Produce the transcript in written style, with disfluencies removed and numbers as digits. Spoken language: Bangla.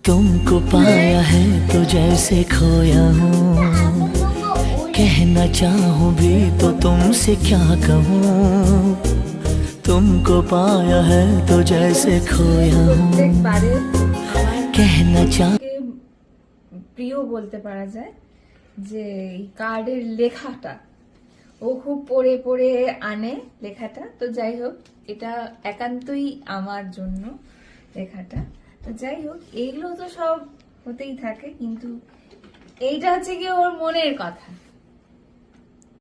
तुमको पाया है तो जैसे खोया हूँ, कहना चाहूँ भी तो तुमसे क्या कहूँ। तुमको पाया है तो जैसे खोया हूँ, कहना चाह প্রিয় বলতে পারা যায় যে কার্ডের লেখাটা ও খুব পড়ে পড়ে আনে লেখাটা। তো যাই হোক, এটা একান্তই আমার জন্য লেখাটা। তো যাই হোক, এইগুলো তো সব হতেই থাকে, কিন্তু এইটা হচ্ছে কি ওর মনের কথা।